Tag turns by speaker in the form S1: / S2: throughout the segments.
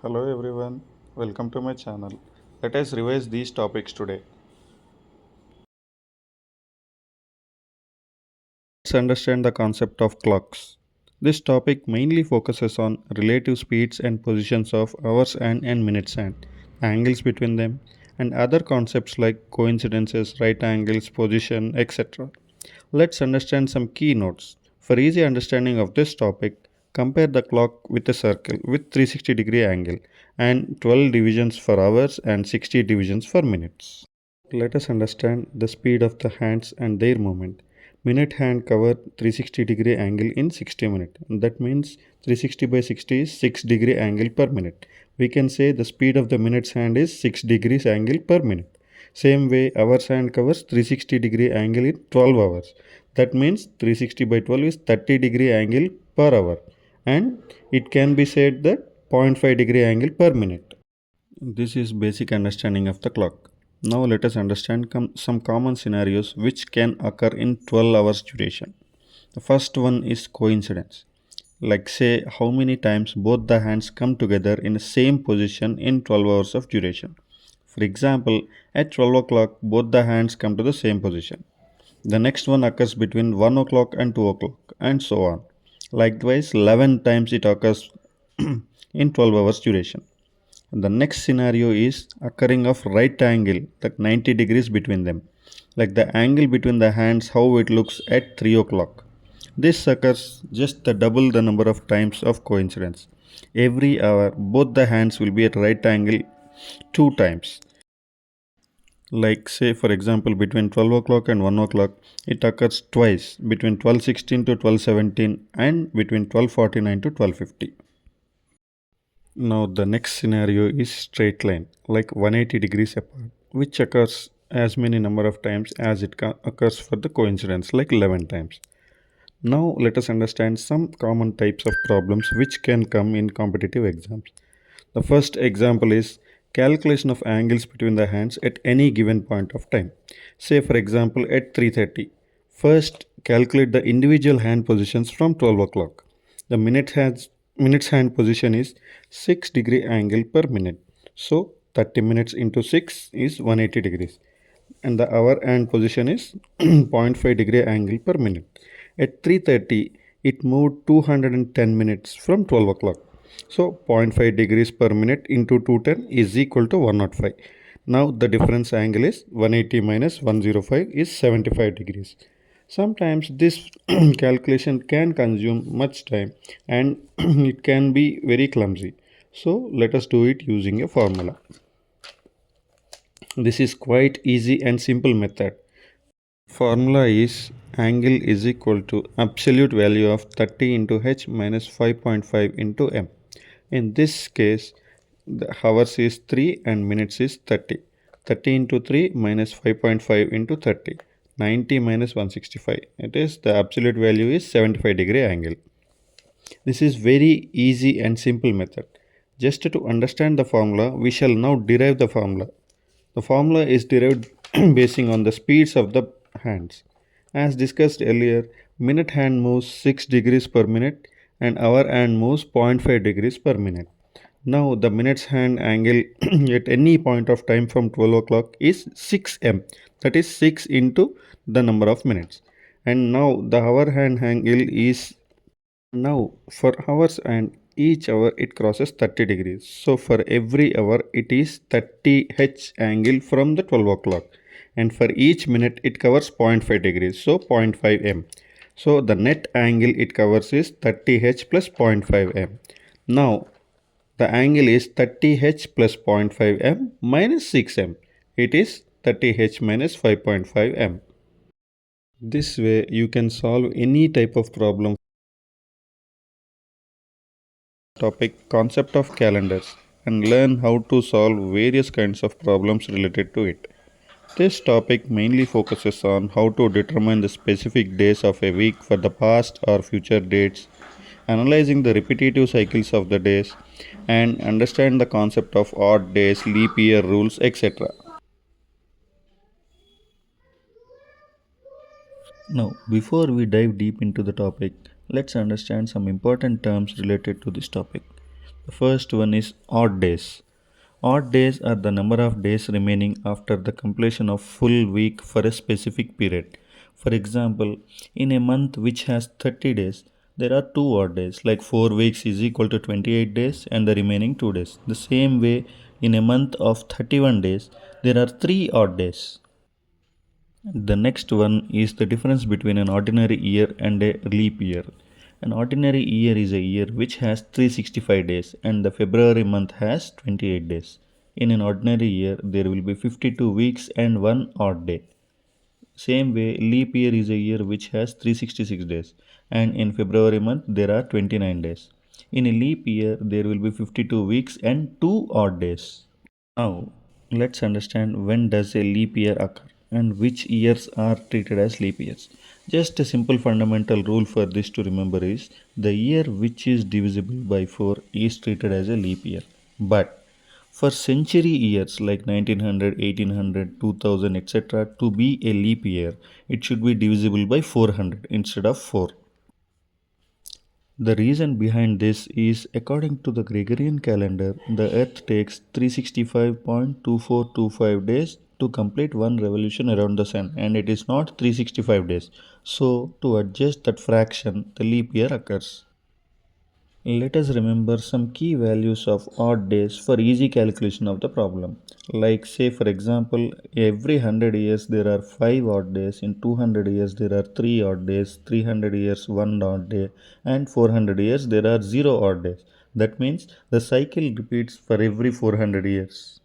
S1: Hello everyone, welcome to my channel. Let us revise these topics today. Let's understand the concept of clocks. This topic mainly focuses on relative speeds and positions of hours and minutes hand, angles between them, and other concepts like coincidences, right angles, position, etc. Let's understand some key notes. For easy understanding of this topic, compare the clock with a circle with 360-degree angle and 12 divisions for hours and 60 divisions for minutes. Let us understand the speed of the hands and their movement. Minute hand cover 360-degree angle in 60 minutes. That means 360 by 60 is 6-degree angle per minute. We can say the speed of the minute's hand is 6 degrees angle per minute. Same way hour's hand covers 360-degree angle in 12 hours. That means 360 by 12 is 30-degree angle per hour. And it can be said that 0.5-degree angle per minute. This is basic understanding of the clock. Now let us understand some common scenarios which can occur in 12 hours duration. The first one is coincidence. Like say how many times both the hands come together in the same position in 12 hours of duration. For example, at 12 o'clock both the hands come to the same position. The next one occurs between 1 o'clock and 2 o'clock and so on. Likewise 11 times it occurs in 12 hours duration. The next scenario is occurring of right angle, like 90 degrees between them, like the angle between the hands how it looks at 3 o'clock. This occurs just the double the number of times of coincidence. Every hour both the hands will be at right angle 2 times. Like say for example between 12 o'clock and 1 o'clock it occurs twice, between 12:16 to 12:17 and between 12:49 to 12:50. Now the next scenario is straight line, like 180 degrees apart, which occurs as many number of times as it occurs for the coincidence, like 11 times. Now let us understand some common types of problems which can come in competitive exams. The first example is calculation of angles between the hands at any given point of time. Say for example at 3:30. First calculate the individual hand positions from 12 o'clock. The minute's hand position is 6 degree angle per minute. So 30 minutes into 6 is 180 degrees. And the hour hand position is zero point 0.5 degree angle per minute. At 3:30 it moved 210 minutes from 12 o'clock. So 0 0.5 degrees per minute into 210 is equal to 105. Now the difference angle is 180 minus 105 is 75 degrees. Sometimes this calculation can consume much time and it can be very clumsy. So let us do it using a formula. This is quite easy and simple method. Formula is angle is equal to absolute value of 30 into h minus 5.5 into m. In this case, the hours is 3 and minutes is 30. 30 into 3 minus 5.5 into 30. 90 minus 165. It is the absolute value is 75 degree angle. This is very easy and simple method. Just to understand the formula, we shall now derive the formula. The formula is derived basing on the speeds of the hands. As discussed earlier, minute hand moves 6 degrees per minute and hour hand moves 0 0.5 degrees per minute. Now the minute's hand angle at any point of time from 12 o'clock is 6m, that is 6 into the number of minutes. And now the hour hand angle is, now for hours and each hour it crosses 30 degrees. So for every hour it is 30 h angle from the 12 o'clock. And for each minute it covers 0 0.5 degrees. So 0.5 m. So the net angle it covers is 30 h plus 0.5 m. Now the angle is 30 h plus 0.5 m minus 6 m. It is 30 h minus 5.5 m. This way you can solve any type of problem. Topic concept of calendars and learn how to solve various kinds of problems related to it. This topic mainly focuses on how to determine the specific days of a week for the past or future dates, analyzing the repetitive cycles of the days, and understand the concept of odd days, leap year rules, etc. Now, before we dive deep into the topic, let's understand some important terms related to this topic. The first one is odd days. Odd days are the number of days remaining after the completion of full week for a specific period. For example, in a month which has 30 days, there are two odd days, like 4 weeks is equal to 28 days and the remaining 2 days. The same way, in a month of 31 days, there are 3 odd days. The next one is the difference between an ordinary year and a leap year. An ordinary year is a year which has 365 days and the February month has 28 days. In an ordinary year, there will be 52 weeks and one odd day. Same way, leap year is a year which has 366 days and in February month there are 29 days. In a leap year, there will be 52 weeks and 2 odd days. Now, let's understand when does a leap year occur and which years are treated as leap years. Just a simple fundamental rule for this to remember is the year which is divisible by 4 is treated as a leap year. But for century years like 1900, 1800, 2000, etc., to be a leap year, it should be divisible by 400 instead of 4. The reason behind this is according to the Gregorian calendar, the Earth takes 365.2425 days to complete one revolution around the Sun, and it is not 365 days. So, to adjust that fraction, the leap year occurs. Let us remember some key values of odd days for easy calculation of the problem. Like say for example, every 100 years there are 5 odd days, in 200 years there are 3 odd days, 300 years 1 odd day, and 400 years there are 0 odd days. That means the cycle repeats for every 400 years.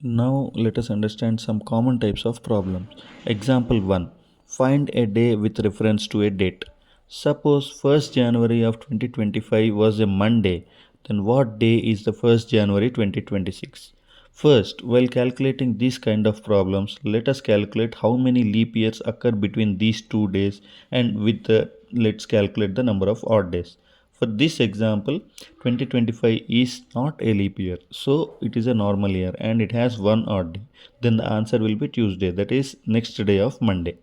S1: Now let us understand some common types of problems. Example 1. Find a day with reference to a date. Suppose 1st January of 2025 was a Monday, then what day is the 1st January 2026? First, while calculating these kind of problems, let us calculate how many leap years occur between these two days and with the let's calculate the number of odd days. For this example, 2025 is not a leap year, so it is a normal year and it has one odd day. Then the answer will be Tuesday, that is next day of Monday.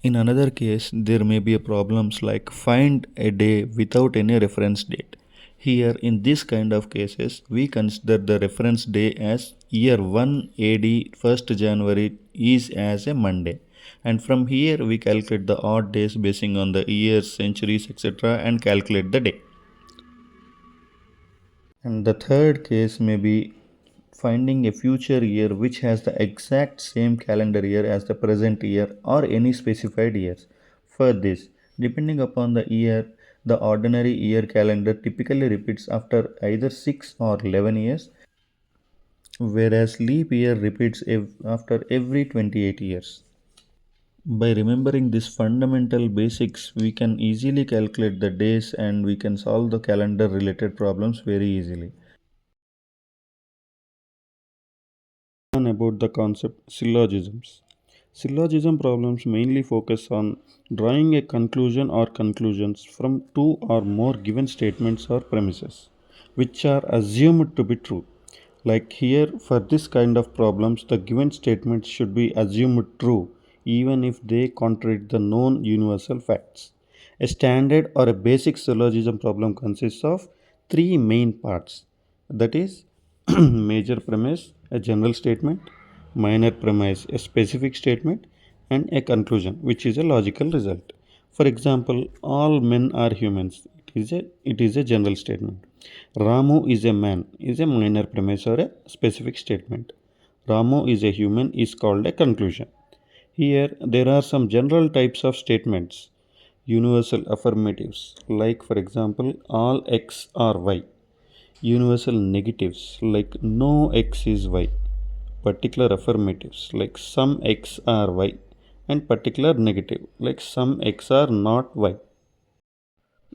S1: In another case, there may be a problems like find a day without any reference date. Here, in this kind of cases, we consider the reference day as year 1 AD 1st January is as a Monday. And from here, we calculate the odd days basing on the years, centuries, etc. and calculate the day. And the third case may be finding a future year which has the exact same calendar year as the present year or any specified years. For this, depending upon the year, the ordinary year calendar typically repeats after either 6 or 11 years, whereas leap year repeats after every 28 years. By remembering these fundamental basics, we can easily calculate the days and we can solve the calendar related problems very easily. Learn about the concept syllogisms. Syllogism problems mainly focus on drawing a conclusion or conclusions from two or more given statements or premises, which are assumed to be true. Like here, for this kind of problems, the given statements should be assumed true even if they contradict the known universal facts. A standard or a basic syllogism problem consists of three main parts, that is, major premise, a general statement, minor premise, a specific statement, and a conclusion, which is a logical result. For example, all men are humans. It is a general statement. Ramu is a man is a minor premise or a specific statement. Ramu is a human is called a conclusion. Here, there are some general types of statements, universal affirmatives, like for example, all x are y, universal negatives, like no x is y, particular affirmatives, like some x are y, and particular negative, like some x are not y.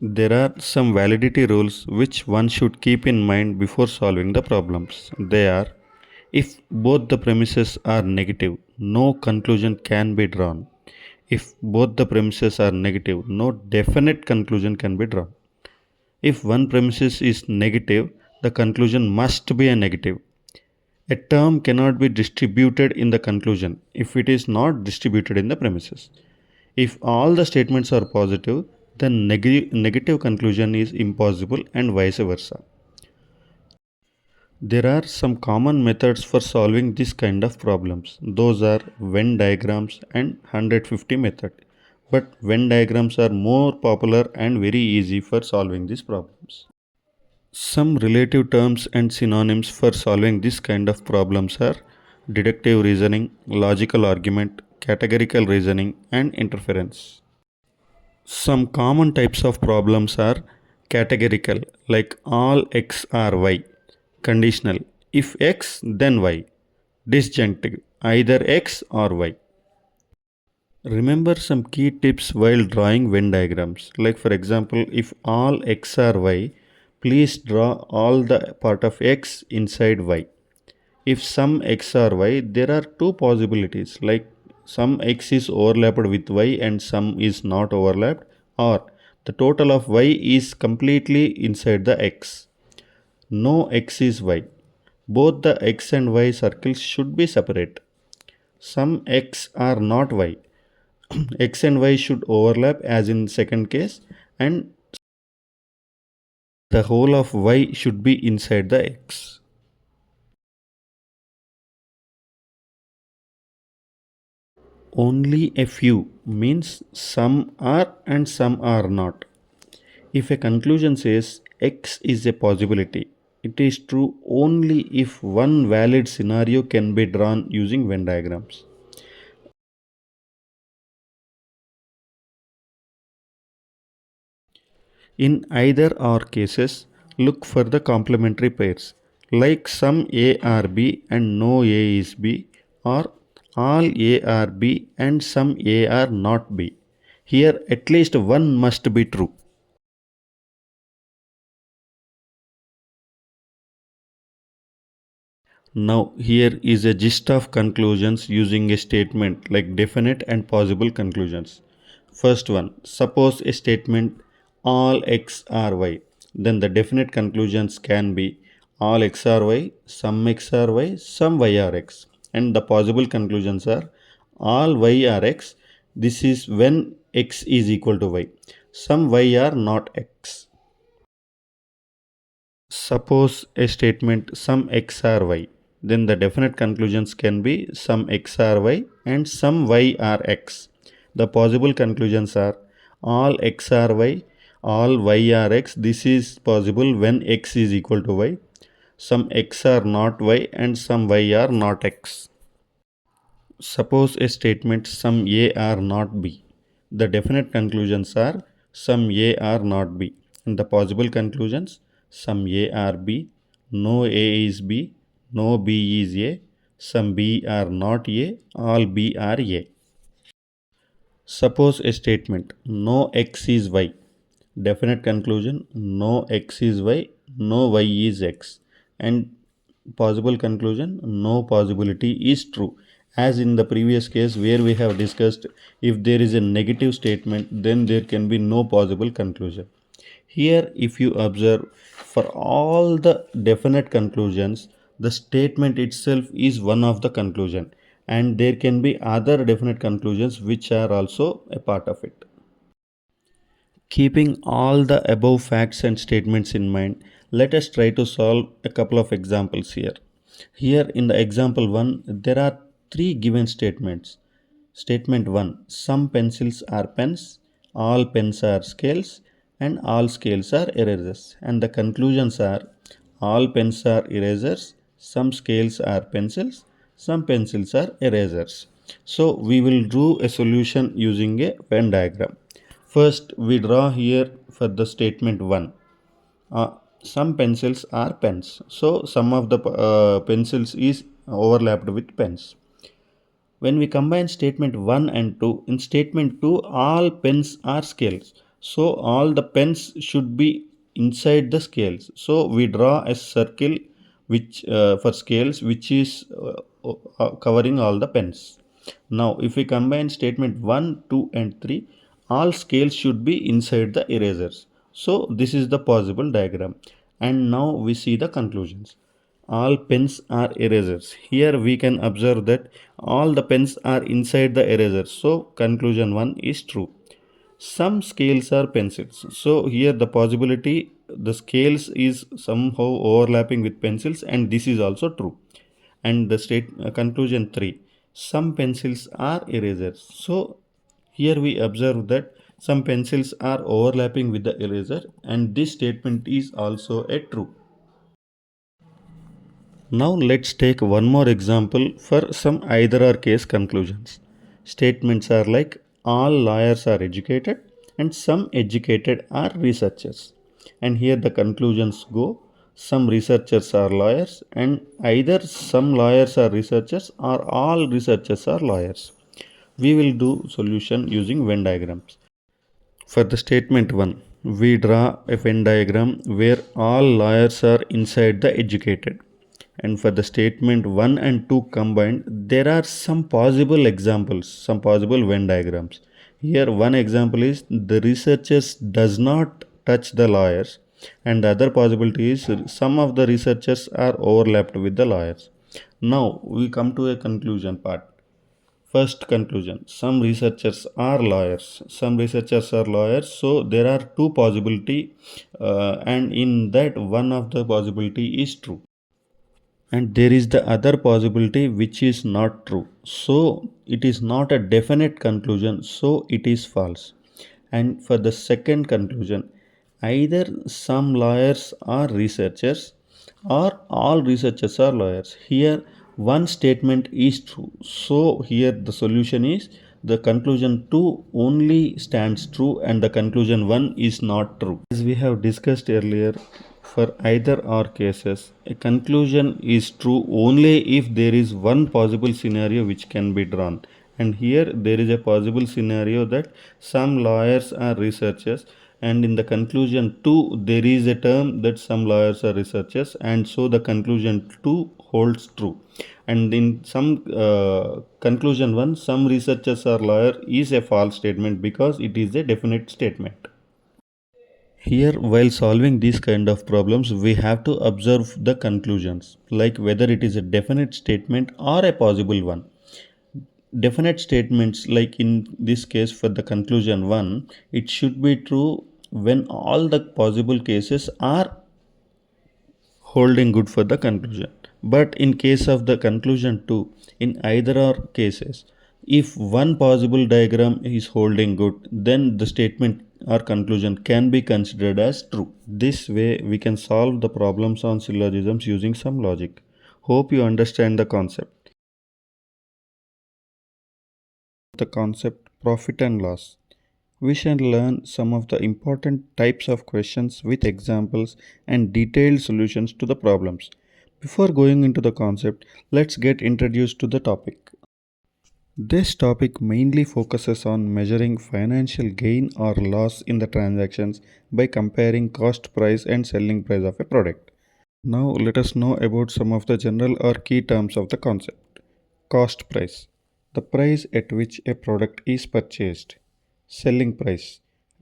S1: There are some validity rules which one should keep in mind before solving the problems. They are: if both the premises are negative, no conclusion can be drawn. If both the premises are negative, no definite conclusion can be drawn. If one premises is negative, the conclusion must be a negative. A term cannot be distributed in the conclusion if it is not distributed in the premises. If all the statements are positive, then negative conclusion is impossible and vice versa. There are some common methods for solving this kind of problems. Those are Venn diagrams and 150 method. But Venn diagrams are more popular and very easy for solving these problems. Some relative terms and synonyms for solving this kind of problems are deductive reasoning, logical argument, categorical reasoning, and inference. Some common types of problems are categorical, like all x are y, conditional, if x then y, disjunctive, either x or y. Remember some key tips while drawing Venn diagrams. Like for example, if all x are y, please draw all the part of x inside y. If some x are y, there are two possibilities, like some x is overlapped with y and some is not overlapped, or the total of y is completely inside the x. No x is y. Both the x and y circles should be separate. Some x are not y. X and y should overlap as in second case, and the whole of y should be inside the x. Only a few means some are and some are not. If a conclusion says x is a possibility, it is true only if one valid scenario can be drawn using Venn diagrams. In either or cases, look for the complementary pairs, like some A are B and no A is B, or all A are B and some A are not B. Here, at least one must be true. Now, here is a gist of conclusions using a statement like definite and possible conclusions. First one, suppose a statement all x are y. Then the definite conclusions can be all x are y, some x are y, some y are x. And the possible conclusions are all y are x. This is when x is equal to y. Some y are not x. Suppose a statement some x are y, then the definite conclusions can be some x are y and some y are x. The possible conclusions are all x are y, all y are x. This is possible when x is equal to y. Some x are not y and some y are not x. Suppose a statement some A are not B. The definite conclusions are some A are not B. And the possible conclusions some A are B, no A is B, no B is A, some B are not A, all B are A. Suppose a statement no x is y. Definite conclusion no x is y, no y is x. And possible conclusion no possibility is true. As in the previous case where we have discussed, if there is a negative statement, then there can be no possible conclusion. Here, if you observe, for all the definite conclusions, the statement itself is one of the conclusion, and there can be other definite conclusions which are also a part of it. Keeping all the above facts and statements in mind, let us try to solve a couple of examples here. Here in the example 1, there are three given statements. Statement 1, some pencils are pens, all pens are scales, and all scales are erasers. And the conclusions are all pens are erasers, some scales are pencils, some pencils are erasers. So we will do a solution using a Venn diagram. First, we draw here for the statement 1. Some pencils are pens. So, some of the pencils is overlapped with pens. When we combine statement 1 and 2, in statement 2, all pens are scales. So, all the pens should be inside the scales. So, we draw a circle which for scales which is covering all the pens. Now, if we combine statement 1, 2 and 3, all scales should be inside the erasers. So, this is the possible diagram. And now we see the conclusions. all pens are erasers. Here we can observe that all the pens are inside the eraser. So conclusion 1 is true. Some scales are pencils. So here the possibility the scales is somehow overlapping with pencils, and this is also true. And the conclusion 3, some pencils are erasers. So here we observe that some pencils are overlapping with the eraser, and this statement is also a true. Now let's take one more example for some either or case conclusions. Statements are like all lawyers are educated and some educated are researchers. And here the conclusions go, some researchers are lawyers, and either some lawyers are researchers or all researchers are lawyers. We will do solution using Venn diagrams. For the statement 1, we draw a Venn diagram where all lawyers are inside the educated. And for the statement 1 and 2 combined, there are some possible examples, some possible Venn diagrams. Here one example is the researchers does not touch the lawyers, and the other possibility is some of the researchers are overlapped with the lawyers. Now we come to a conclusion part. First conclusion, some researchers are lawyers. Some researchers are lawyers. So there are two possibility, and in that one of the possibility is true. And there is the other possibility which is not true. So it is not a definite conclusion. So it is false. And for the second conclusion, either some lawyers are researchers or all researchers are lawyers. Here one statement is true. So here the solution is the conclusion 2 only stands true and the conclusion 1 is not true. As we have discussed earlier, for either or cases, a conclusion is true only if there is one possible scenario which can be drawn. And here there is a possible scenario that some lawyers are researchers, and in the conclusion 2 there is a term that some lawyers are researchers, and so the conclusion 2 holds true. And in some conclusion 1, some researchers are lawyer is a false statement because it is a definite statement. Here, while solving these kind of problems, we have to observe the conclusions, like whether it is a definite statement or a possible one. Definite statements, like in this case for the conclusion 1, it should be true when all the possible cases are holding good for the conclusion. But in case of the conclusion 2, in either or cases, if one possible diagram is holding good, then the statement or conclusion can be considered as true. This way we can solve the problems on syllogisms using some logic. Hope you understand the concept. The concept profit and loss. We shall learn some of the important types of questions with examples and detailed solutions to the problems. Before going into the concept, let's get introduced to the topic. This topic mainly focuses on measuring financial gain or loss in the transactions by comparing cost price and selling price of a product. Now let us know about some of the general or key terms of the concept. Cost price, the price at which a product is purchased. Selling price,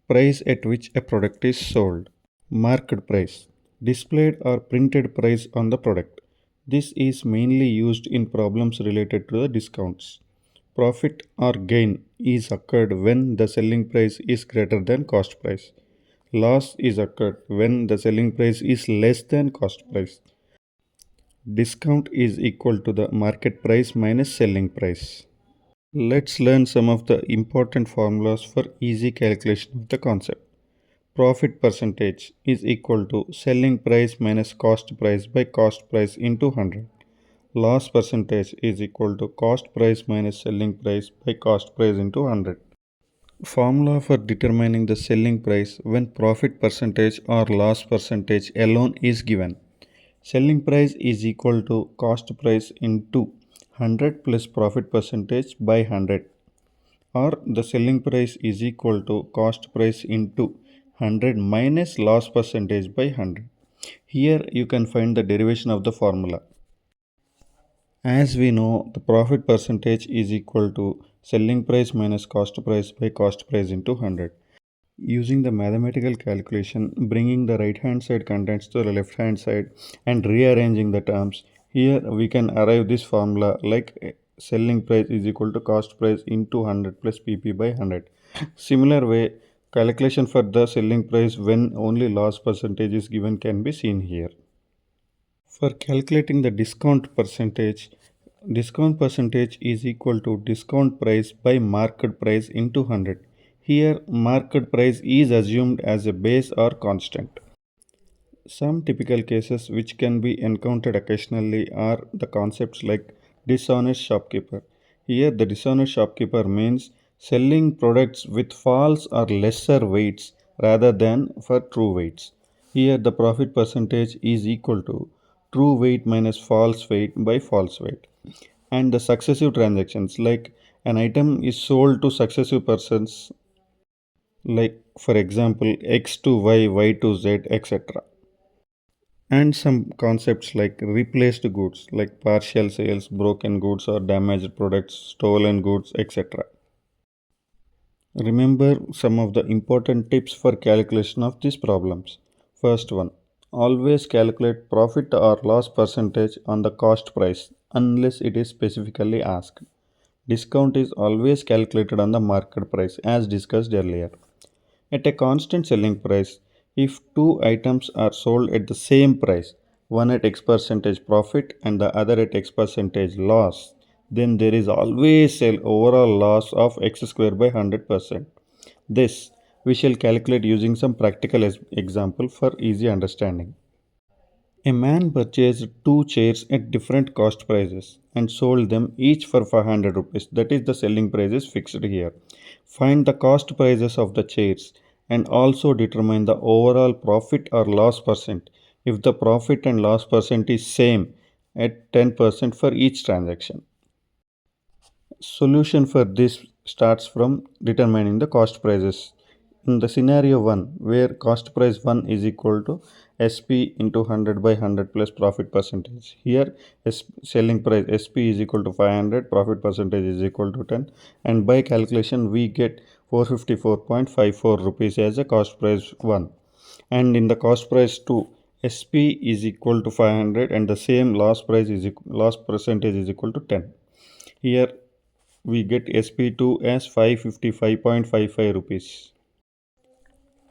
S1: price at which a product is sold. Marked price, displayed or printed price on the product. This is mainly used in problems related to the discounts. Profit or gain is occurred when the selling price is greater than cost price. Loss is occurred when the selling price is less than cost price. Discount is equal to the market price minus selling price. Let's learn some of the important formulas for easy calculation of the concept. Profit percentage is equal to selling price minus cost price by cost price into 100. Loss percentage is equal to cost price minus selling price by cost price into 100. Formula for determining the selling price when profit percentage or loss percentage alone is given. Selling price is equal to cost price into 100 plus profit percentage by 100, or the selling price is equal to cost price into 100 minus loss percentage by 100. Here you can find the derivation of the formula. As we know, the profit percentage is equal to selling price minus cost price by cost price into 100. Using the mathematical calculation, bringing the right hand side contents to the left hand side and rearranging the terms, here we can arrive this formula like selling price is equal to cost price into 100 plus pp by 100. Similar way, calculation for the selling price when only loss percentage is given can be seen here. For calculating the discount percentage is equal to discount price by market price into 100. Here, market price is assumed as a base or constant. Some typical cases which can be encountered occasionally are the concepts like dishonest shopkeeper. Here, the dishonest shopkeeper means selling products with false or lesser weights rather than for true weights. Here, the profit percentage is equal to true weight minus false weight by false weight. And the successive transactions, like an item is sold to successive persons, like for example x to y, y to z, etc. And some concepts like replaced goods, like partial sales, broken goods or damaged products, stolen goods, etc. Remember some of the important tips for calculation of these problems. First one, always calculate profit or loss percentage on the cost price unless it is specifically asked. Discount is always calculated on the market price as discussed earlier. At a constant selling price, if two items are sold at the same price, one at X percentage profit and the other at X percentage loss, then there is always an overall loss of X square by 100%. This we shall calculate using some practical example for easy understanding. A man purchased two chairs at different cost prices and sold them each for 500 rupees. That is, the selling price is fixed here. Find the cost prices of the chairs and also determine the overall profit or loss percent if the profit and loss percent is same at 10% for each transaction. Solution for this starts from determining the cost prices. In the scenario 1, where cost price 1 is equal to SP into 100 by 100 plus profit percentage. Here, selling price SP is equal to 500, profit percentage is equal to 10, and by calculation we get 454.54 rupees as a cost price 1. And in the cost price 2, SP is equal to 500 and the same loss percentage is equal to 10. Here we get SP2 as 555.55 rupees.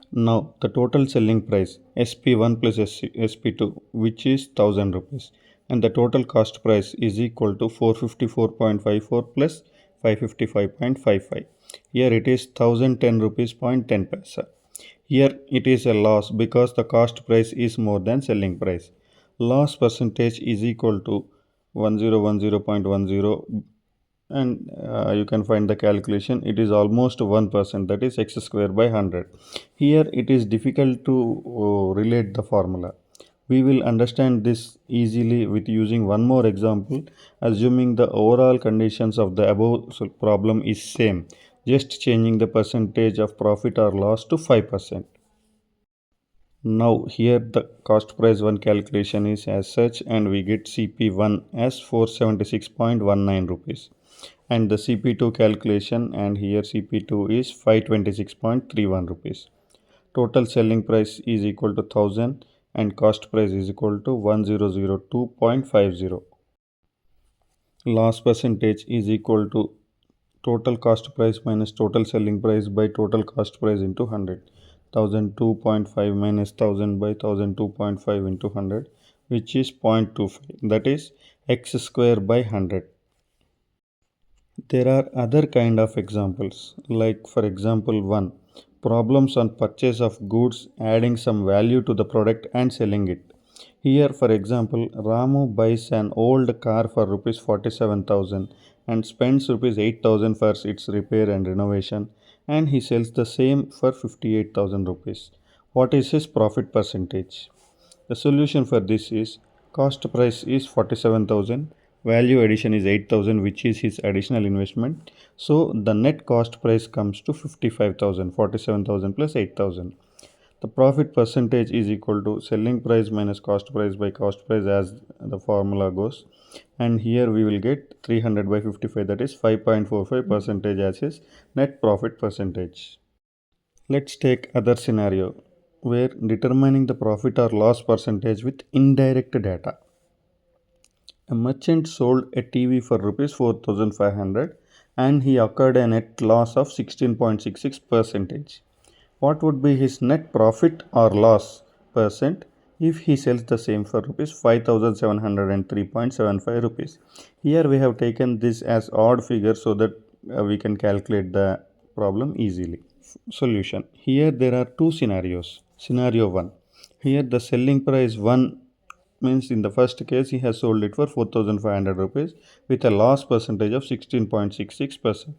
S1: Now the total selling price SP1 plus SP2, which is 1000 rupees, and the total cost price is equal to 454.54 plus 555.55. Here it is 1010 rupees point 10 paisa. Here it is a loss because the cost price is more than selling price. Loss percentage is equal to 1010.10, and you can find the calculation. It is almost 1%, that is x square by 100. Here it is difficult to relate the formula. We will understand this easily with using one more example, assuming the overall conditions of the above problem is same, just changing the percentage of profit or loss to 5%. Now here the cost price 1 calculation is as such, and we get CP1 as 476.19 rupees, and the CP2 calculation, and here CP2 is 526.31 rupees. Total selling price is equal to 1000 and cost price is equal to 1002.50. Loss percentage is equal to total cost price minus total selling price by total cost price into 100. 1002.5 minus 1000 by 1002.5 into 100, which is 0.25, that is x square by 100. There are other kind of examples, like for example 1, problems on purchase of goods adding some value to the product and selling it. Here for example, Ramu buys an old car for rupees 47,000 and spends rupees 8,000 for its repair and renovation, and he sells the same for 58,000 rupees. What is his profit percentage? The solution for this is cost price is 47,000, value addition is 8,000, which is his additional investment. So the net cost price comes to 55,000, 47,000 plus 8,000. The profit percentage is equal to selling price minus cost price by cost price as the formula goes. And here we will get 300 by 55, that is 5.45 percentage as his net profit percentage. Let's take other scenario where determining the profit or loss percentage with indirect data. A merchant sold a TV for rupees 4500 and he occurred a net loss of 16.66 percentage. What would be his net profit or loss percent if he sells the same for rupees 5703.75 rupees? Here we have taken this as odd figure so that we can calculate the problem easily. Solution. Here there are two scenarios. Scenario 1. Here the selling price 1 means in the first case he has sold it for 4500 rupees with a loss percentage of 16.66%.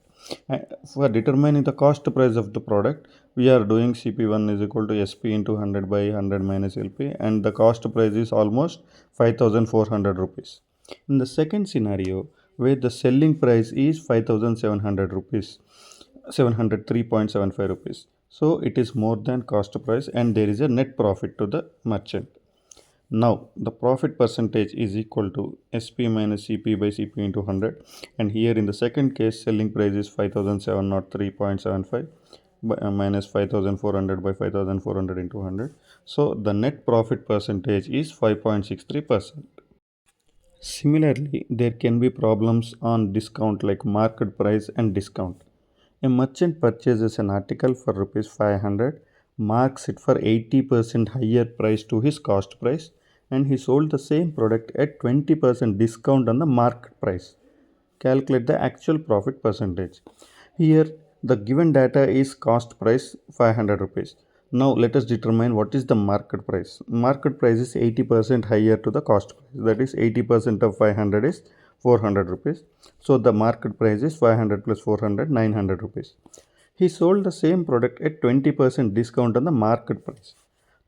S1: For determining the cost price of the product, we are doing CP1 is equal to SP into 100 by 100 minus LP, and the cost price is almost 5400 rupees. In the second scenario, where the selling price is 5700 rupees, 703.75 rupees, so it is more than cost price and there is a net profit to the merchant. Now the profit percentage is equal to SP minus CP by CP into 100, and here in the second case selling price is 5703.75 minus 5400 by 5400 into 100, so the net profit percentage is 5.63%. Similarly, there can be problems on discount like market price and discount. A merchant purchases an article for rupees 500, marks it for 80% higher price to his cost price, and he sold the same product at 20% discount on the market price. Calculate the actual profit percentage. Here the given data is cost price 500 rupees. Now let us determine what is the market price. Market price is 80% higher to the cost price. That is 80% of 500 is 400 rupees. So the market price is 500 plus 400 900 rupees. He sold the same product at 20% discount on the market price.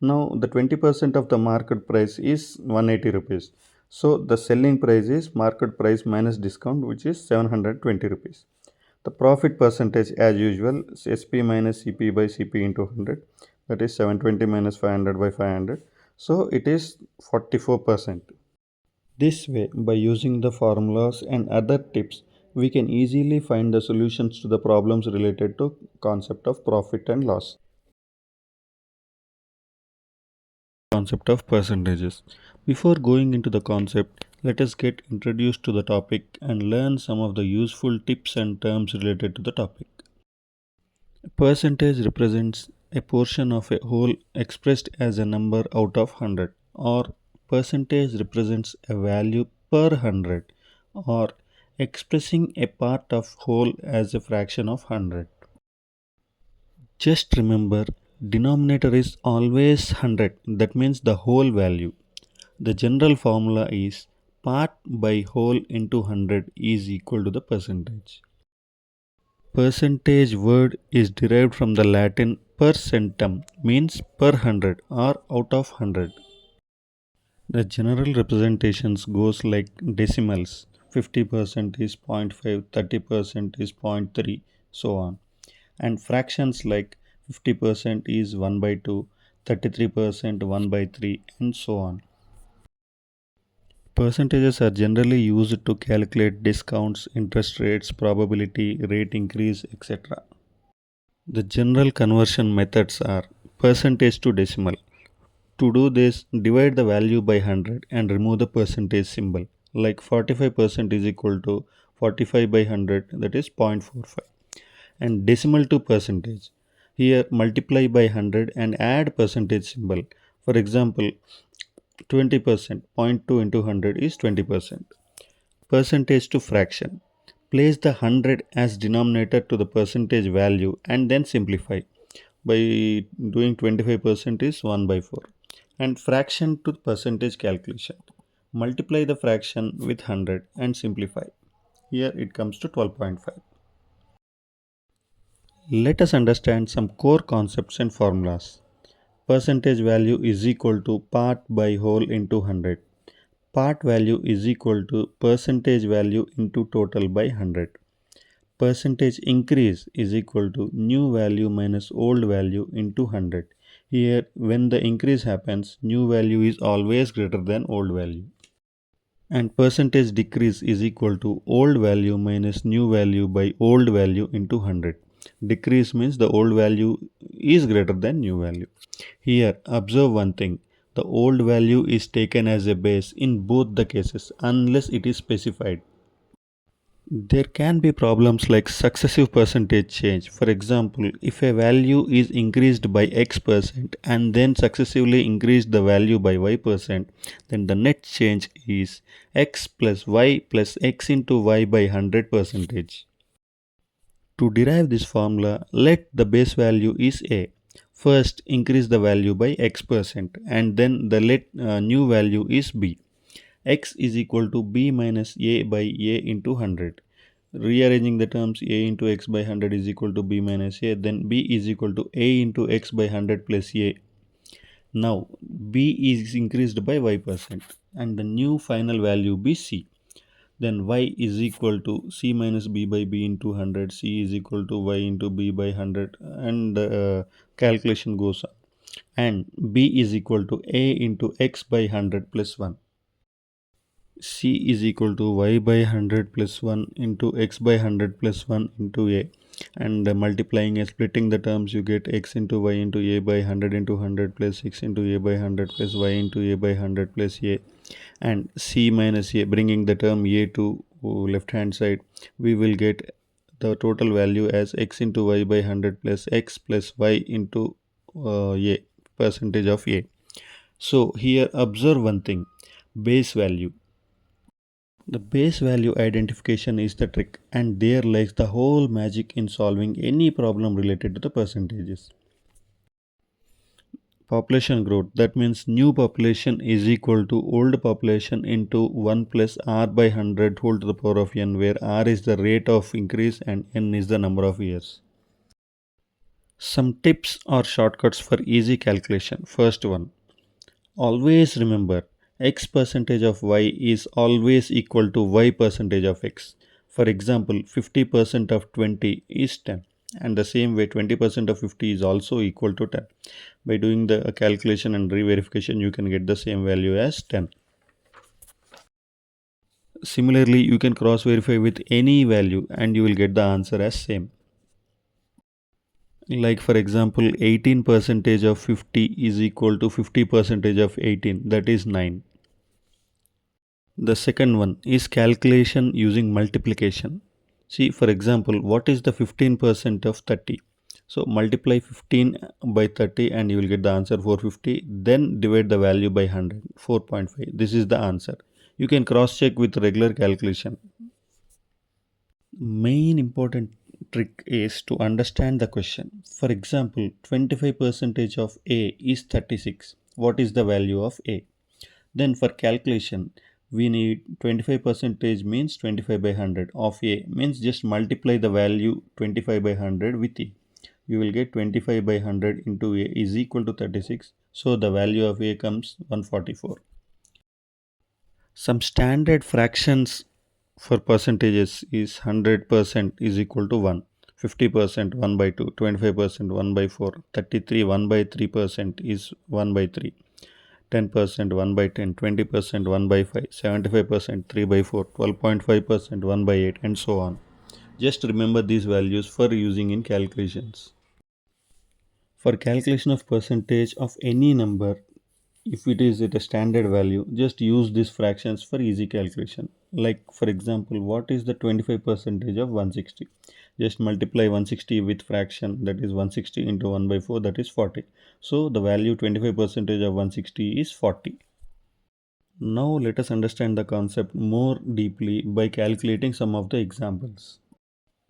S1: Now the 20% of the market price is 180 rupees. So the selling price is market price minus discount, which is 720 rupees. The profit percentage as usual is SP minus CP by CP into 100, that is 720 minus 500 by 500. So it is 44%. This way, by using the formulas and other tips, we can easily find the solutions to the problems related to concept of profit and loss. Concept of percentages. Before going into the concept, let us get introduced to the topic and learn some of the useful tips and terms related to the topic. A percentage represents a portion of a whole expressed as a number out of 100, or percentage represents a value per 100, or expressing a part of whole as a fraction of 100. Just remember, denominator is always 100, that means the whole value. The general formula is part by whole into 100 is equal to the percentage. Percentage word is derived from the Latin percentum, means per 100 or out of 100. The general representations goes like decimals. 50% is 0.5, 30% is 0.3, so on. And fractions like 50% is 1 by 2, 33% 1 by 3, and so on. Percentages are generally used to calculate discounts, interest rates, probability, rate increase, etc. The general conversion methods are percentage to decimal. To do this, divide the value by 100 and remove the percentage symbol. Like 45% is equal to 45 by 100, that is 0.45. And decimal to percentage. Here multiply by 100 and add percentage symbol. For example, 20%, 0.2 into 100 is 20%. Percentage to fraction. Place the 100 as denominator to the percentage value and then simplify. By doing 25% is 1 by 4. And fraction to percentage calculation. Multiply the fraction with 100 and simplify. Here it comes to 12.5. Let us understand some core concepts and formulas. Percentage value is equal to part by whole into 100. Part value is equal to percentage value into total by 100. Percentage increase is equal to new value minus old value into 100. Here, when the increase happens, new value is always greater than old value. And percentage decrease is equal to old value minus new value by old value into 100. Decrease means the old value is greater than new value. Here, observe one thing. The old value is taken as a base in both the cases unless it is specified. There can be problems like successive percentage change. For example, if a value is increased by x% and then successively increased the value by y%, then the net change is x plus x into y by 100 percentage. To derive this formula, let the base value is a. First, increase the value by x% and then the new value is b. X is equal to b minus a by a into 100. Rearranging the terms, a into x by 100 is equal to b minus a, then b is equal to a into x by 100 plus a. Now b is increased by y% and the new final value be c. Then y is equal to c minus b by b into 100, c is equal to y into b by 100, and calculation goes on. And b is equal to a into x by 100 plus 1. C is equal to y by 100 plus 1 into x by 100 plus 1 into a, and multiplying and splitting the terms, you get x into y into a by 100 into 100 plus x into a by 100 plus y into a by 100 plus a, and c minus a, bringing the term a to left hand side, we will get the total value as x into y by 100 plus y into a, percentage of a. So here observe one thing, base value. The base value identification is the trick, and there lies the whole magic in solving any problem related to the percentages. Population growth, that means new population is equal to old population into 1 plus r by 100 whole to the power of n, where r is the rate of increase and n is the number of years. Some tips or shortcuts for easy calculation. First one, always remember x percentage of y is always equal to y percentage of x. For example, 50% of 20 is 10, and the same way 20% of 50 is also equal to 10. By doing the calculation and re-verification, you can get the same value as 10. Similarly, you can cross verify with any value and you will get the answer as same. Like for example, 18 percentage of 50 is equal to 50 percentage of 18, that is 9. The second one is calculation using multiplication. See, for example, what is the 15% of 30? So multiply 15 by 30 and you will get the answer 450. Then divide the value by 100, 4.5. This is the answer. You can cross check with regular calculation. Main important trick is to understand the question. For example, 25% of A is 36. What is the value of A? Then for calculation, we need 25% means 25 by 100 of A, means just multiply the value 25 by 100 with A. You will get 25 by 100 into A is equal to 36. So the value of A comes 144. Some standard fractions for percentages is 100% is equal to 1, 50% 1 by 2, 25% 1 by 4, 33 1 by 3% is 1 by 3, 10% 1 by 10, 20% 1 by 5, 75% 3 by 4, 12.5% 1 by 8, and so on. Just remember these values for using in calculations. For calculation of percentage of any number, if it is at a standard value, just use these fractions for easy calculation. Like for example, what is the 25% of 160? Just multiply 160 with fraction, that is 160 into 1 by 4, that is 40. So the value 25% of 160 is 40. Now let us understand the concept more deeply by calculating some of the examples.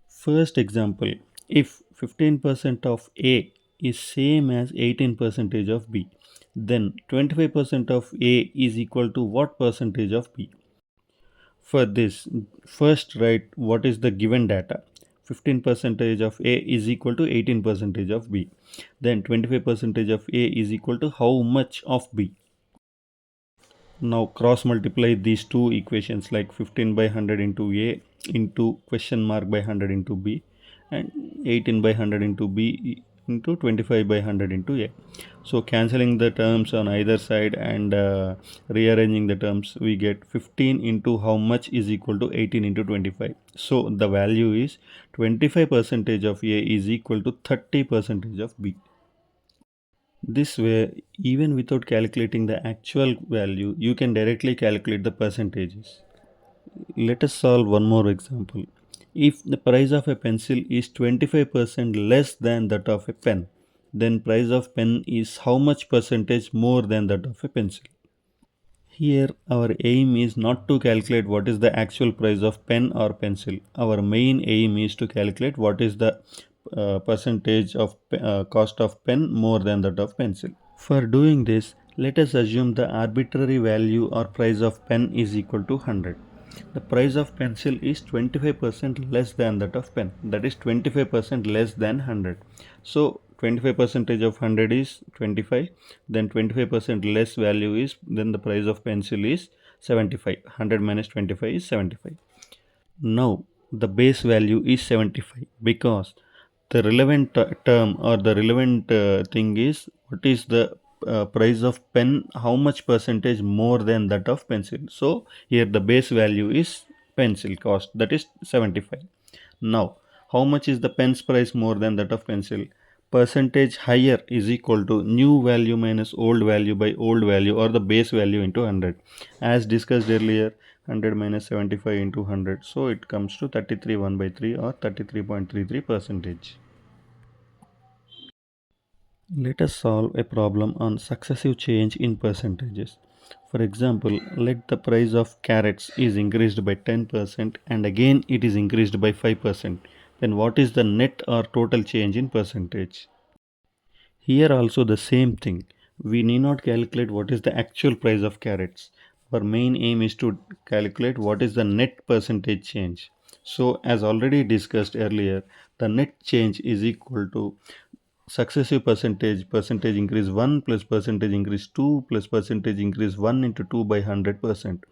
S1: First example, if 15% of A is same as 18% of B, then 25% of A is equal to what percentage of B? For this, first write what is the given data. 15% of A is equal to 18% of B. Then 25% of A is equal to how much of B? Now cross multiply these two equations, like 15 by 100 into A into question mark by 100 into B, and 18 by 100 into B into 25 by 100 into a. So cancelling the terms on either side and rearranging the terms, we get 15 into how much is equal to 18 into 25. So the value is 25 percentage of a is equal to 30 percentage of b. This way, even without calculating the actual value, you can directly calculate the percentages. Let us solve one more example. If the price of a pencil is 25% less than that of a pen, then price of pen is how much percentage more than that of a pencil? Here our aim is not to calculate what is the actual price of pen or pencil. Our main aim is to calculate what is the percentage of cost of pen more than that of pencil. For doing this, let us assume the arbitrary value or price of pen is equal to 100. The price of pencil is 25% less than that of pen, that is 25% less than 100. So 25 percentage of 100 is 25, then 25% less value is, then the price of pencil is 75. 100 minus 25 is 75. Now the base value is 75 because the relevant term or the relevant thing is what is the price of pen, how much percentage more than that of pencil. So here the base value is pencil cost, that is 75. Now how much is the pen's price more than that of pencil? Percentage higher is equal to new value minus old value by old value, or the base value into 100. As discussed earlier, 100 minus 75 into 100, so it comes to 33 1 by 3 or 33.33 percentage. Let us solve a problem on successive change in percentages. For example, let the price of carrots is increased by 10% and again it is increased by 5%. Then what is the net or total change in percentage? Here also the same thing. We need not calculate what is the actual price of carrots. Our main aim is to calculate what is the net percentage change. So as already discussed earlier, the net change is equal to successive percentage increase 1 plus percentage increase 2 plus percentage increase 1 into 2 by 100%.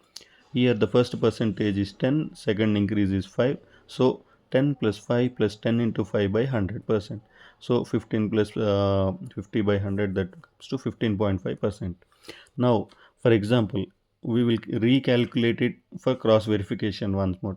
S1: Here the first percentage is 10, second increase is 5. So 10 plus 5 plus 10 into 5 by 100%. So 15 plus 50 by 100, that comes to 15.5%. Now for example, we will recalculate it for cross verification once more.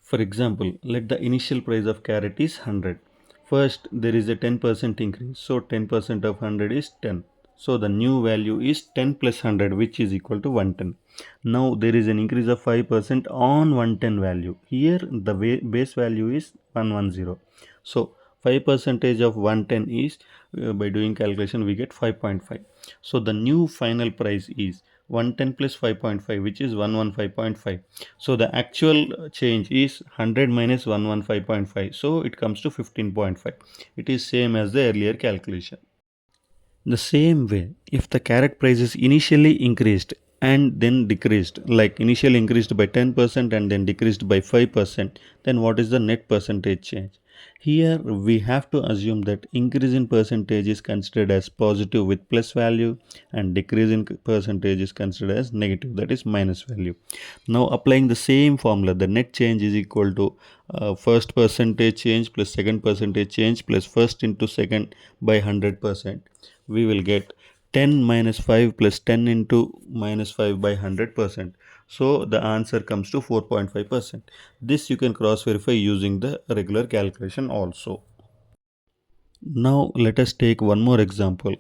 S1: For example, let the initial price of carrot is 100. First, there is a 10% increase. So 10% of 100 is 10. So the new value is 10 plus 100, which is equal to 110. Now there is an increase of 5% on 110 value. Here the base value is 110. So 5 percentage of 110 is, by doing calculation we get 5.5. So the new final price is 110 plus 5.5, which is 115.5. So the actual change is 100 minus 115.5. So it comes to 15.5. It is same as the earlier calculation. The same way, if the carrot price is initially increased and then decreased, like initially increased by 10% and then decreased by 5%, then what is the net percentage change? Here we have to assume that increase in percentage is considered as positive with plus value and decrease in percentage is considered as negative, that is minus value. Now applying the same formula, the net change is equal to first percentage change plus second percentage change plus first into second by 100%. We will get 10 minus 5 plus 10 into minus 5 by 100%. So the answer comes to 4.5%. This you can cross verify using the regular calculation also. Now let us take one more example.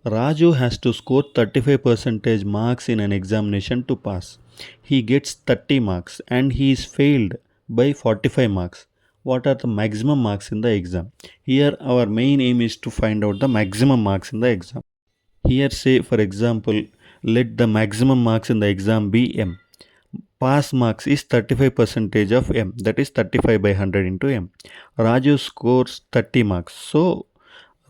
S1: Raju has to score 35 percentage marks in an examination to pass. He gets 30 marks and he is failed by 45 marks. What are the maximum marks in the exam? Here our main aim is to find out the maximum marks in the exam. Here say for example, let the maximum marks in the exam be m. Pass marks is 35 percentage of m, that is 35 by 100 into m. Raju scores 30 marks, so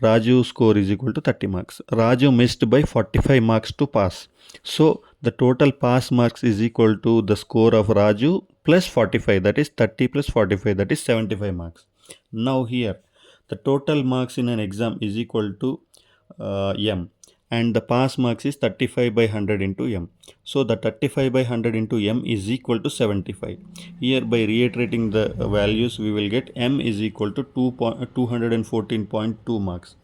S1: Raju score is equal to 30 marks. Raju missed by 45 marks to pass. So the total pass marks is equal to the score of Raju plus 45, that is 30 plus 45, that is 75 marks. Now here the total marks in an exam is equal to m. and the pass marks is 35 by 100 into m. So the 35 by 100 into m is equal to 75. Here by reiterating the values we will get m is equal to 214.2 marks.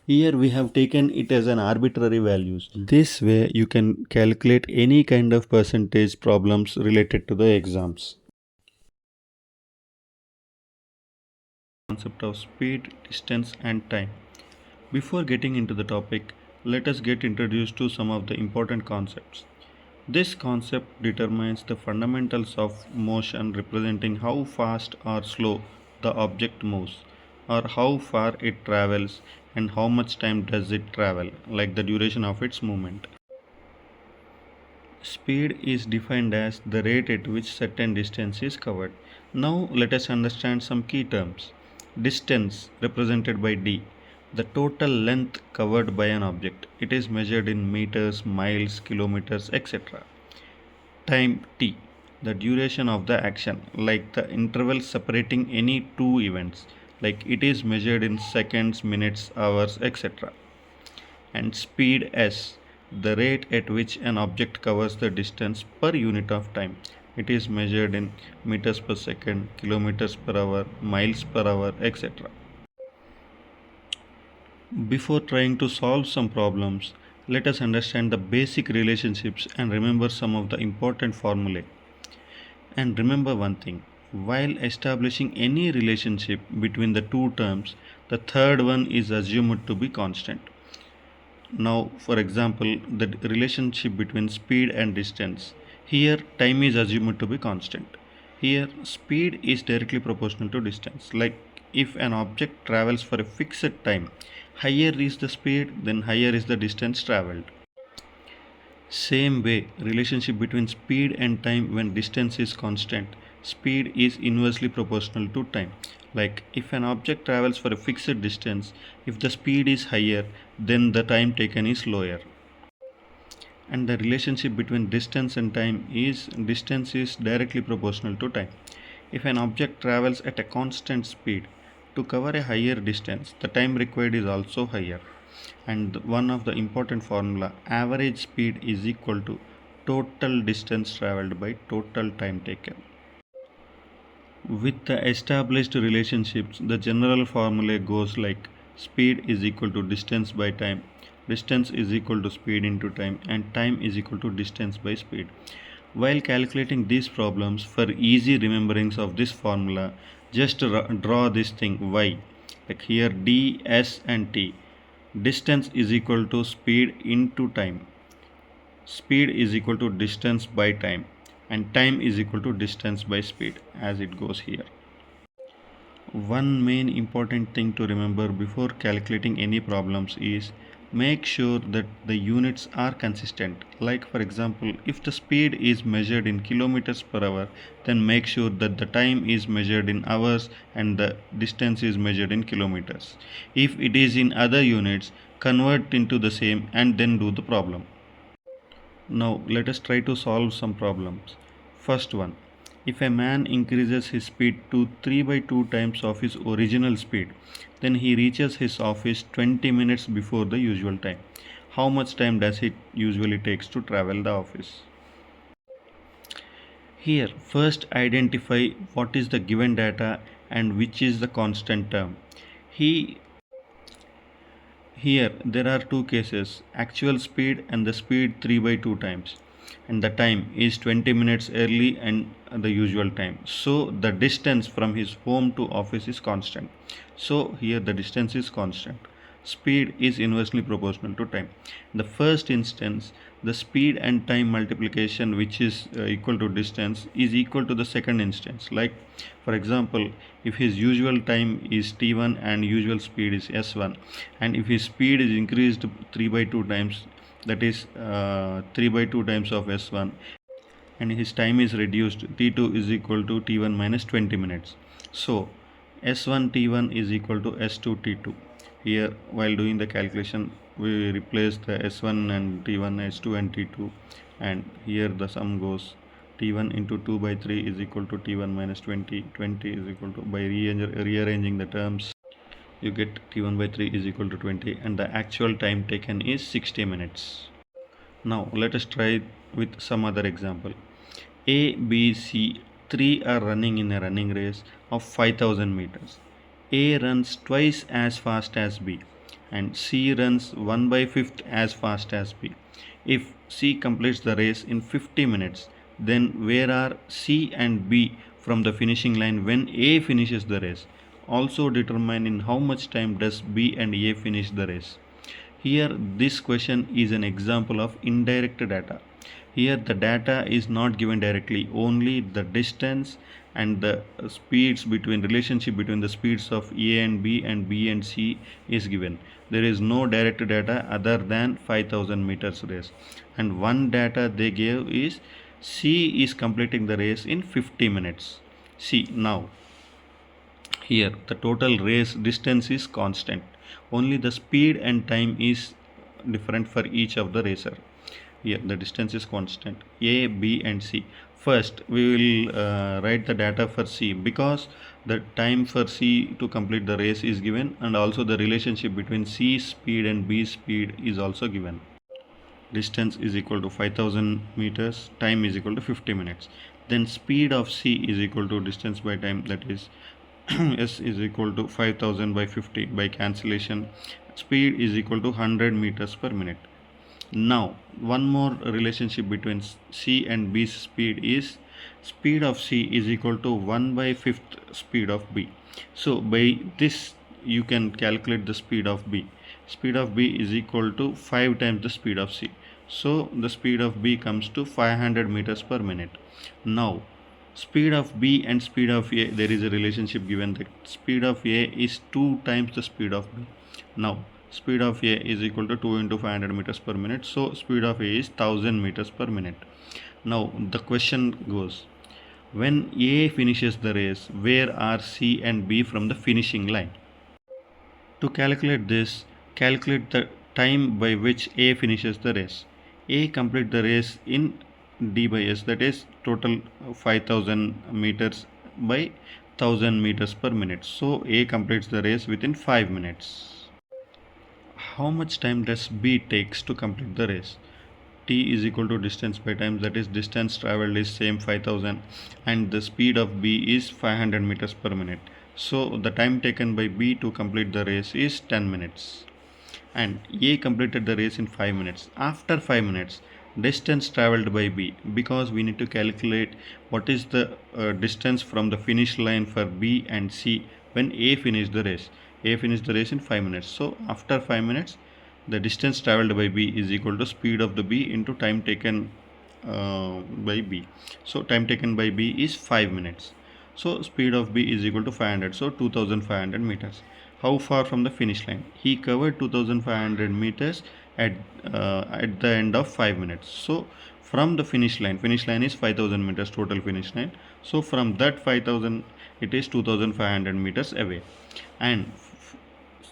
S1: Here we have taken it as an arbitrary values. This way you can calculate any kind of percentage problems related to the exams. Concept of speed, distance and time. Before getting into the topic, let us get introduced to some of the important concepts. This concept determines the fundamentals of motion, representing how fast or slow the object moves, or how far it travels and how much time does it travel, like the duration of its movement. Speed is defined as the rate at which certain distance is covered. Now let us understand some key terms. Distance, represented by d, the total length covered by an object. It is measured in meters, miles, kilometers, etc. Time t, the duration of the action, like the interval separating any two events, like it is measured in seconds, minutes, hours, etc. And speed s, the rate at which an object covers the distance per unit of time. It is measured in meters per second, kilometers per hour, miles per hour, etc. Before trying to solve some problems, let us understand the basic relationships and remember some of the important formulae. And remember one thing, while establishing any relationship between the two terms, the third one is assumed to be constant. Now, for example, the relationship between speed and distance. Here, time is assumed to be constant. Here, speed is directly proportional to distance. Like if an object travels for a fixed time, higher is the speed, then higher is the distance traveled. Same way, relationship between speed and time when distance is constant. Speed is inversely proportional to time. Like if an object travels for a fixed distance, if the speed is higher, then the time taken is lower. And the relationship between distance and time is distance is directly proportional to time. If an object travels at a constant speed, to cover a higher distance, the time required is also higher. And one of the important formula, average speed is equal to total distance traveled by total time taken. With the established relationships, the general formula goes like speed is equal to distance by time, distance is equal to speed into time, and time is equal to distance by speed. While calculating these problems, for easy remembrance of this formula, just draw this thing y. Like here d, s and t. Distance is equal to speed into time. Speed is equal to distance by time, and time is equal to distance by speed, as it goes here. One main important thing to remember before calculating any problems is make sure that the units are consistent. Like for example, if the speed is measured in kilometers per hour, then make sure that the time is measured in hours and the distance is measured in kilometers. If it is in other units, convert into the same and then do the problem. Now let us try to solve some problems. First one, if a man increases his speed to 3 by 2 times of his original speed, then he reaches his office 20 minutes before the usual time. How much time does it usually takes to travel the office? Here, first identify what is the given data and which is the constant term. He Here there are two cases, actual speed and the speed 3 by 2 times, and the time is 20 minutes early and the usual time. So the distance from his home to office is constant. So here the distance is constant. Speed is inversely proportional to time. In the first instance, the speed and time multiplication, which is equal to distance, is equal to the second instance. Like for example, if his usual time is t1 and usual speed is s1, and if his speed is increased 3 by 2 times, that is 3 by 2 times of s1, and his time is reduced, t2 is equal to t1 minus 20 minutes. So s1 t1 is equal to s2 t2. Here while doing the calculation we replace the s1 and t1, s2 and t2, and here the sum goes t1 into 2 by 3 is equal to t1 minus 20. 20 is equal to, by rearranging the terms, You get t1 by 3 is equal to 20 and the actual time taken is 60 minutes. Now let us try with some other example. A, B, C, three are running in a running race of 5000 meters. A runs twice as fast as B and C runs 1 by 5th as fast as B. If C completes the race in 50 minutes, then where are C and B from the finishing line when A finishes the race? Also determine in how much time does B and A finish the race. Here, this question is an example of indirect data. Here, the data is not given directly, only the distance and the speeds between relationship between the speeds of A and B and C is given. There is no direct data other than 5000 meters race. And one data they gave is C is completing the race in 50 minutes. See now. Here, the total race distance is constant. Only the speed and time is different for each of the racer. Here, the distance is constant. A, B, and C. First, we will write the data for C because the time for C to complete the race is given, and also the relationship between C speed and B speed is also given. Distance is equal to 5000 meters, time is equal to 50 minutes. Then speed of C is equal to distance by time, that is S is equal to 5000 by 50 by cancellation. Speed is equal to 100 meters per minute. Now, one more relationship between C and B's speed is speed of C is equal to 1 by 5th speed of B. So, by this you can calculate the speed of B. Speed of B is equal to 5 times the speed of C. So, the speed of B comes to 500 meters per minute. Now, speed of B and speed of A, there is a relationship given that speed of A is 2 times the speed of B. Now, speed of A is equal to 2 into 500 meters per minute. So, speed of A is 1000 meters per minute. Now, the question goes, when A finishes the race, where are C and B from the finishing line? To calculate this, calculate the time by which A finishes the race. A complete the race in D by S, that is total 5000 meters by 1000 meters per minute. So A completes the race within 5 minutes. How much time does B takes to complete the race? T is equal to distance by time, that is distance traveled is same 5000 and the speed of B is 500 meters per minute. So the time taken by B to complete the race is 10 minutes and A completed the race in 5 minutes. After 5 minutes, distance traveled by B, because we need to calculate what is the distance from the finish line for B and C when A finished the race. A finished the race in 5 minutes. So after 5 minutes, the distance traveled by B is equal to speed of the B into time taken by B. So time taken by B is 5 minutes. So speed of B is equal to 500. So 2500 meters. How far from the finish line? He covered 2500 meters at the end of 5 minutes. So from the finish line is 5000 meters total finish line. So from that 5000 it is 2500 meters away. And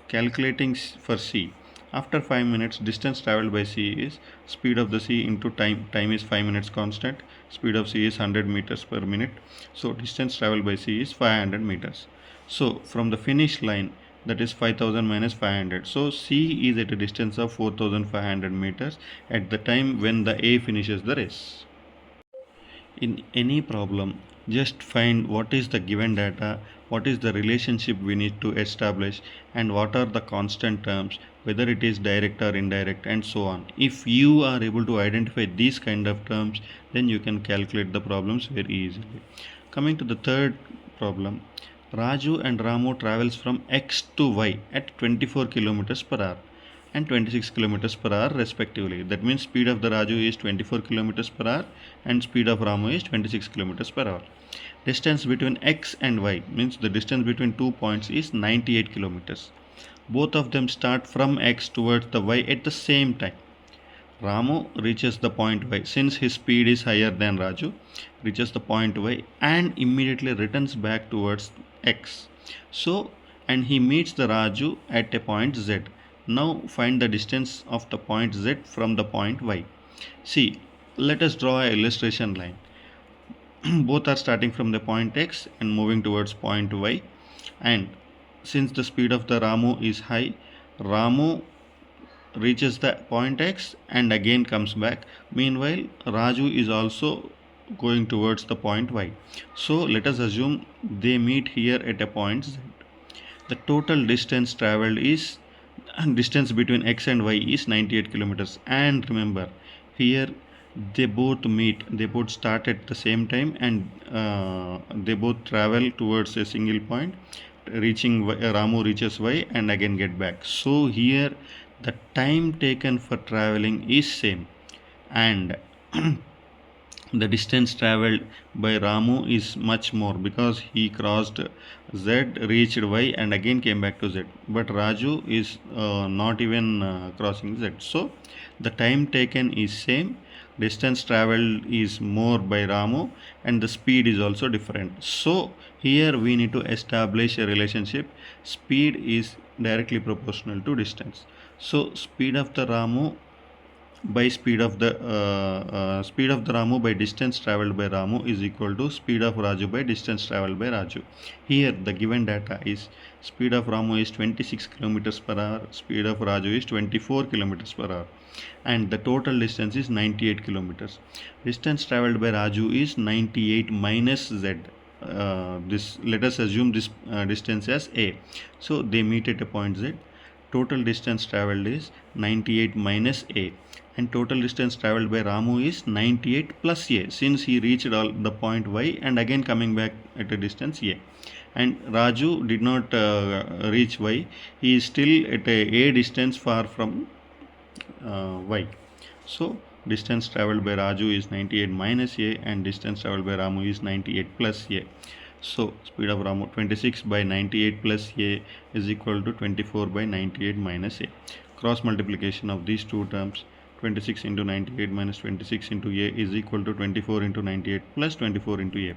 S1: calculating for C, after 5 minutes, distance traveled by C is speed of the C into time. Time is 5 minutes constant. Speed of C is 100 meters per minute. So distance traveled by C is 500 meters. So from the finish line, that is 5000 minus 500. So C is at a distance of 4500 meters at the time when the A finishes the race. In any problem, just find what is the given data, what is the relationship we need to establish, and what are the constant terms, whether it is direct or indirect, and so on. If you are able to identify these kind of terms, then you can calculate the problems very easily. Coming to the third problem, Raju and Ramu travels from X to Y at 24 kilometers per hour and 26 kilometers per hour respectively. That means speed of the Raju is 24 kilometers per hour and speed of Ramu is 26 kilometers per hour. Distance between X and Y means the distance between 2 points is 98 kilometers. Both of them start from X towards the Y at the same time. Ramu reaches the point Y since his speed is higher than Raju, reaches the point Y and immediately returns back towards X. So, and he meets the Raju at a point Z. Now find the distance of the point Z from the point Y. See, let us draw an illustration line. Both are starting from the point X and moving towards point Y, and since the speed of the Ramu is high, Ramu reaches the point X and again comes back. Meanwhile, Raju is also going towards the point Y. So let us assume they meet here at a point Z. The total distance traveled is distance between X and Y is 98 kilometers. And remember, here they both meet, they both start at the same time, and they both travel towards a single point, reaching Ramu reaches Y and again get back. So here the time taken for traveling is same, and the distance traveled by Ramu is much more because he crossed Z, reached Y, and again came back to Z. But Raju is not even crossing Z. So the time taken is same, distance traveled is more by Ramu, and the speed is also different. So here we need to establish a relationship. Speed is directly proportional to distance. So speed of the Ramu by speed of the Ramu by distance traveled by Ramu is equal to speed of Raju by distance traveled by Raju. Here the given data is speed of Ramu is 26 kilometers per hour, speed of Raju is 24 kilometers per hour, and the total distance is 98 kilometers. Distance traveled by Raju is 98 minus Z. This let us assume this distance as A. So they meet at a point Z. Total distance traveled is 98 minus A, and total distance traveled by Ramu is 98 plus A, since he reached all the point Y and again coming back at a distance A. And Raju did not reach Y, he is still at a distance far from Y. So distance traveled by Raju is 98 minus A and distance traveled by Ramu is 98 plus A. So speed of Ramu 26 by 98 plus A is equal to 24 by 98 minus A. Cross multiplication of these two terms, 26 into 98 minus 26 into A is equal to 24 into 98 plus 24 into A.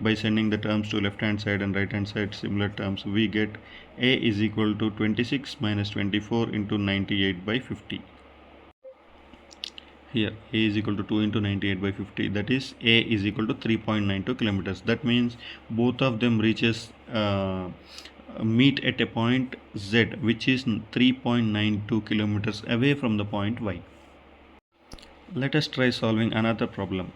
S1: By sending the terms to left hand side and right hand side similar terms, we get A is equal to 26 minus 24 into 98 by 50. Here A is equal to 2 into 98 by 50, that is A is equal to 3.92 kilometers. That means both of them reaches meet at a point Z, which is 3.92 kilometers away from the point Y. Let us try solving another problem.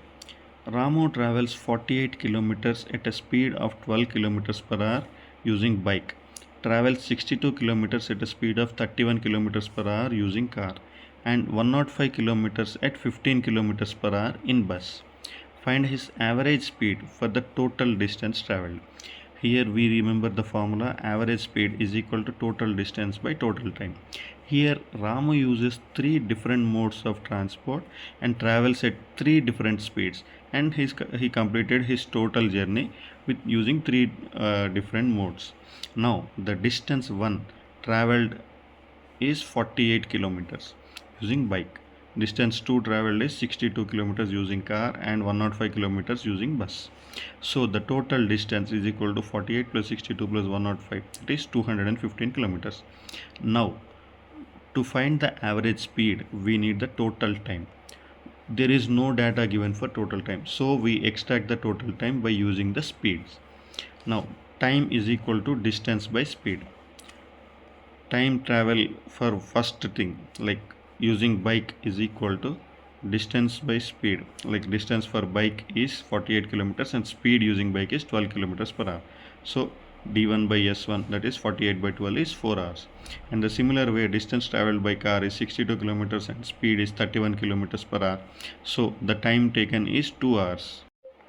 S1: Ramu travels 48 kilometers at a speed of 12 kilometers per hour using bike, travels 62 kilometers at a speed of 31 kilometers per hour using car, and 105 kilometers at 15 kilometers per hour in bus. Find his average speed for the total distance traveled. Here we remember the formula, average speed is equal to total distance by total time. Here Ramu uses three different modes of transport and travels at three different speeds, and he completed his total journey with using three different modes. Now the distance 1 traveled is 48 kilometers using bike. Distance 2 traveled is 62 kilometers using car and 105 kilometers using bus. So the total distance is equal to 48 plus 62 plus 105, that is 215 kilometers. Now to find the average speed we need the total time. There is no data given for total time, so we extract the total time by using the speeds. Now time is equal to distance by speed. Time travel for first thing, like using bike, is equal to distance by speed. Like distance for bike is 48 kilometers and speed using bike is 12 kilometers per hour. So d1 by s1, that is 48 by 12, is 4 hours. And the similar way, distance traveled by car is 62 kilometers and speed is 31 kilometers per hour. So the time taken is 2 hours.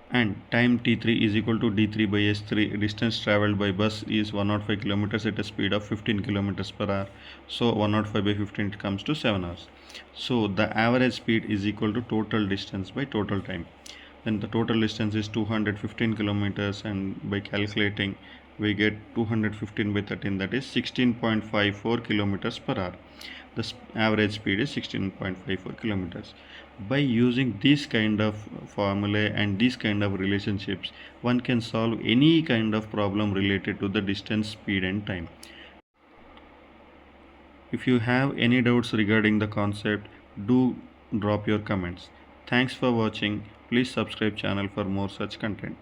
S1: And time t3 is equal to d3 by s3. Distance traveled by bus is 105 kilometers at a speed of 15 kilometers per hour. So 105 by 15 comes to 7 hours. So the average speed is equal to total distance by total time. Then the total distance is 215 kilometers, and by calculating we get 215 by 13, that is 16.54 kilometers per hour. The average speed is 16.54 kilometers. By using this kind of formulae and these kind of relationships, one can solve any kind of problem related to the distance, speed and time. If you have any doubts regarding the concept, do drop your comments. Thanks for watching. Please subscribe channel for more such content.